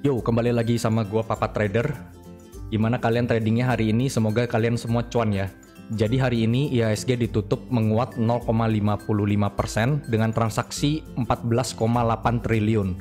Yo, kembali lagi sama gua Papa Trader. Gimana kalian tradingnya hari ini? Semoga kalian semua cuan ya. Jadi hari ini IHSG ditutup menguat 0,55% dengan transaksi 14,8 triliun.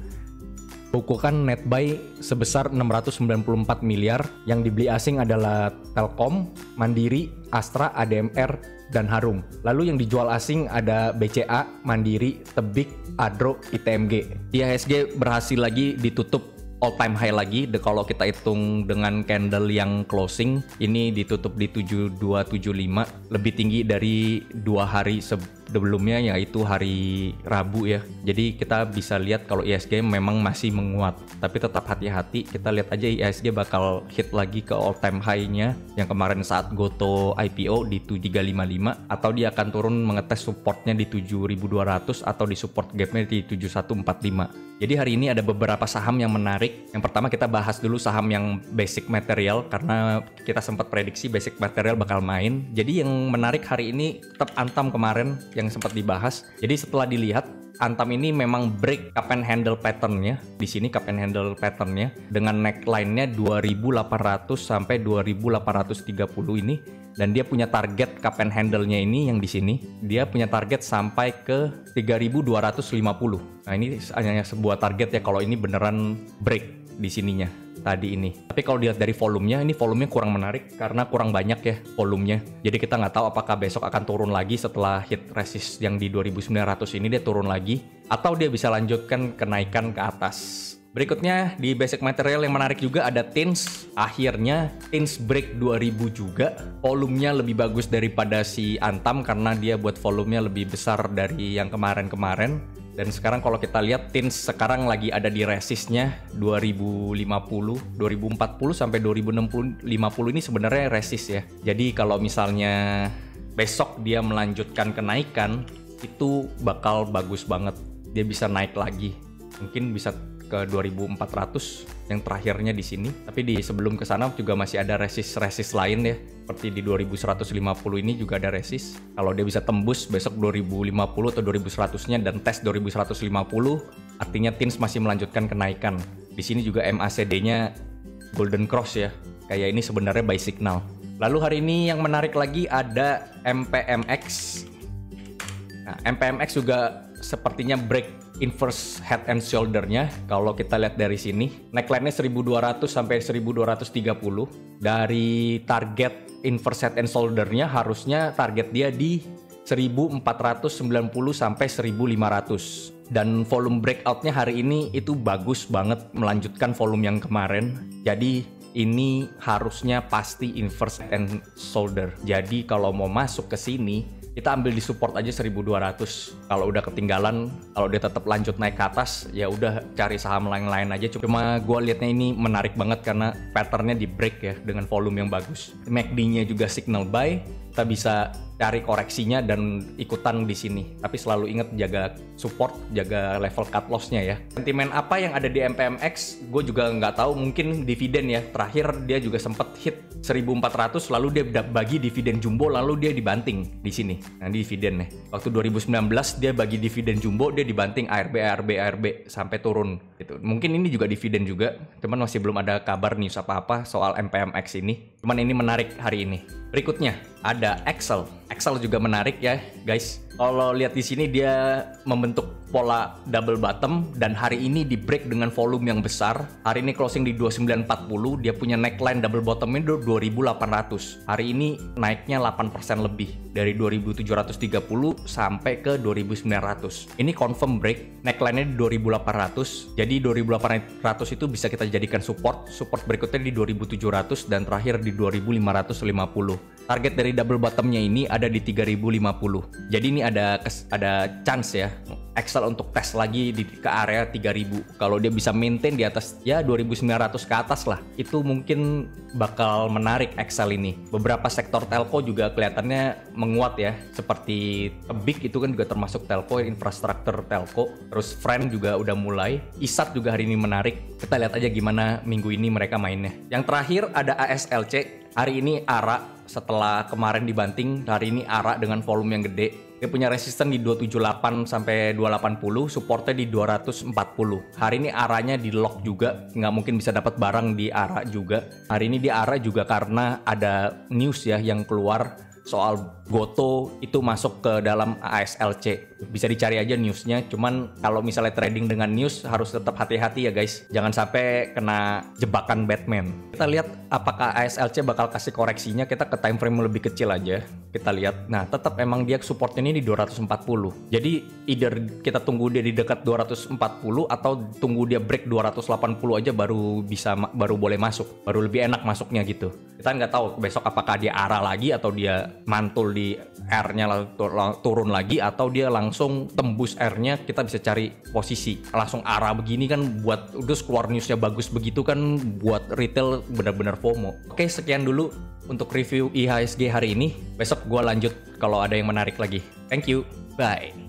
Bukukan net buy sebesar 694 miliar, yang dibeli asing adalah Telkom, Mandiri, Astra, ADMR, dan Harum. Lalu yang dijual asing ada BCA, Mandiri, Tebik, Adro, ITMG. IHSG berhasil lagi ditutup all time high lagi. Kalau kita hitung dengan candle yang closing, ini ditutup di 7275, lebih tinggi dari 2 hari sebelumnya, yaitu hari Rabu ya. Jadi kita bisa lihat kalau IHSG memang masih menguat, tapi tetap hati-hati. Kita lihat aja IHSG bakal hit lagi ke all time high-nya yang kemarin saat Goto IPO di 7355, atau dia akan turun mengetes supportnya di 7200 atau di support gap-nya di 7145. Jadi hari ini ada beberapa saham yang menarik. Yang pertama kita bahas dulu saham yang basic material, karena kita sempat prediksi basic material bakal main. Jadi yang menarik hari ini tetap Antam kemarin yang sempat dibahas. Jadi setelah dilihat, Antam ini memang break cup and handle pattern-nya. Di sini cup and handle pattern-nya dengan neckline-nya 2800 sampai 2830 ini, dan dia punya target cup and handle-nya ini yang di sini. Dia punya target sampai ke 3250. Nah, ini hanya sebuah target ya kalau ini beneran break di sininya tadi ini. Tapi kalau dilihat dari volumenya, ini volumenya kurang menarik karena kurang banyak ya volumenya. Jadi kita nggak tahu apakah besok akan turun lagi setelah hit resist yang di 2900 ini, dia turun lagi, atau dia bisa lanjutkan kenaikan ke atas. Berikutnya di basic material yang menarik juga ada TINS. Akhirnya TINS break 2000 juga. Volumenya lebih bagus daripada si Antam karena dia buat volumenya lebih besar dari yang kemarin-kemarin. Dan sekarang kalau kita lihat TINS sekarang lagi ada di resistnya 2050, 2040 sampai 2050 ini sebenarnya resist ya. Jadi kalau misalnya besok dia melanjutkan kenaikan, itu bakal bagus banget. Dia bisa naik lagi. Mungkin bisa ke 2400 yang terakhirnya di sini. Tapi di sebelum ke sana juga masih ada resist lain ya. Seperti di 2150 ini juga ada resist. Kalau dia bisa tembus besok 2050 atau 2100-nya dan tes 2150, artinya TINS masih melanjutkan kenaikan. Di sini juga MACD-nya Golden Cross ya. Kayak ini sebenarnya buy signal. Lalu hari ini yang menarik lagi ada MPMX. Nah, MPMX juga sepertinya break inverse head and shoulder-nya. Kalau kita lihat dari sini, neckline-nya 1200 sampai 1230. Dari target inverse head and shoulder-nya harusnya target dia di 1490 sampai 1500. Dan volume breakout-nya hari ini itu bagus banget, melanjutkan volume yang kemarin. Jadi ini harusnya pasti inverse head and shoulder. Jadi kalau mau masuk ke sini, kita ambil di support aja 1200. Kalau udah ketinggalan, kalau dia tetap lanjut naik ke atas, ya udah cari saham lain-lain aja. Cuma gue liatnya ini menarik banget karena patternnya di break ya dengan volume yang bagus. MACD-nya juga signal buy. Kita bisa cari koreksinya dan ikutan di sini. Tapi selalu ingat jaga support, jaga level cut loss-nya ya. Sentimen apa yang ada di MPMX, gue juga nggak tahu. Mungkin dividen ya. Terakhir dia juga sempat hit 1400, lalu dia bagi dividen jumbo, lalu dia dibanting di sini. Nah, dividen nih. Waktu 2019 dia bagi dividen jumbo, dia dibanting ARB sampai turun gitu. Mungkin ini juga dividen juga. Cuman masih belum ada kabar news apa-apa soal MPMX ini. Cuman ini menarik hari ini. Berikutnya ada Excel. Excel juga menarik ya, guys. Kalau lihat di sini dia membentuk pola double bottom dan hari ini di break dengan volume yang besar. Hari ini closing di 2940, dia punya neckline double bottomnya 2800. Hari ini naiknya 8% lebih dari 2730 sampai ke 2900. Ini confirm break, neckline-nya di 2800. Jadi 2800 itu bisa kita jadikan support. Support berikutnya di 2700 dan terakhir di 2550. Target dari double bottomnya ini ada di 3050. Jadi ini ada chance ya Excel untuk tes lagi ke area 3000. Kalau dia bisa maintain di atas ya 2900 ke atas lah, itu mungkin bakal menarik Excel ini. Beberapa sektor telco juga kelihatannya menguat ya, seperti Tebik itu kan juga termasuk telco, infrastruktur telco. Terus Friend juga udah mulai. ISAT juga hari ini menarik. Kita lihat aja gimana minggu ini mereka mainnya. Yang terakhir ada ASLC. Hari ini ARA setelah kemarin dibanting, hari ini ARA dengan volume yang gede. Dia punya resisten di 278 sampai 280, supportnya di 240. Hari ini ARA-nya di lock juga, nggak mungkin bisa dapat barang di ARA juga. Hari ini di ARA juga karena ada news ya yang keluar soal Goto itu masuk ke dalam ASLC. Bisa dicari aja newsnya, cuman kalau misalnya trading dengan news harus tetap hati-hati ya guys. Jangan sampai kena jebakan Batman. Kita lihat apakah ASLC bakal kasih koreksinya, kita ke time frame lebih kecil aja. Kita lihat, nah tetap emang dia supportnya ini di 240. Jadi either kita tunggu dia di dekat 240 atau tunggu dia break 280 aja baru boleh masuk, baru lebih enak masuknya gitu. Kita nggak tahu besok apakah dia arah lagi atau dia mantul di R-nya lalu turun lagi, atau dia langsung tembus R-nya. Kita bisa cari posisi langsung arah begini kan, buat terus keluar newsnya bagus begitu kan, buat retail benar-benar FOMO. Oke, sekian dulu untuk review IHSG hari ini. Besok gue lanjut kalau ada yang menarik lagi. Thank you, bye.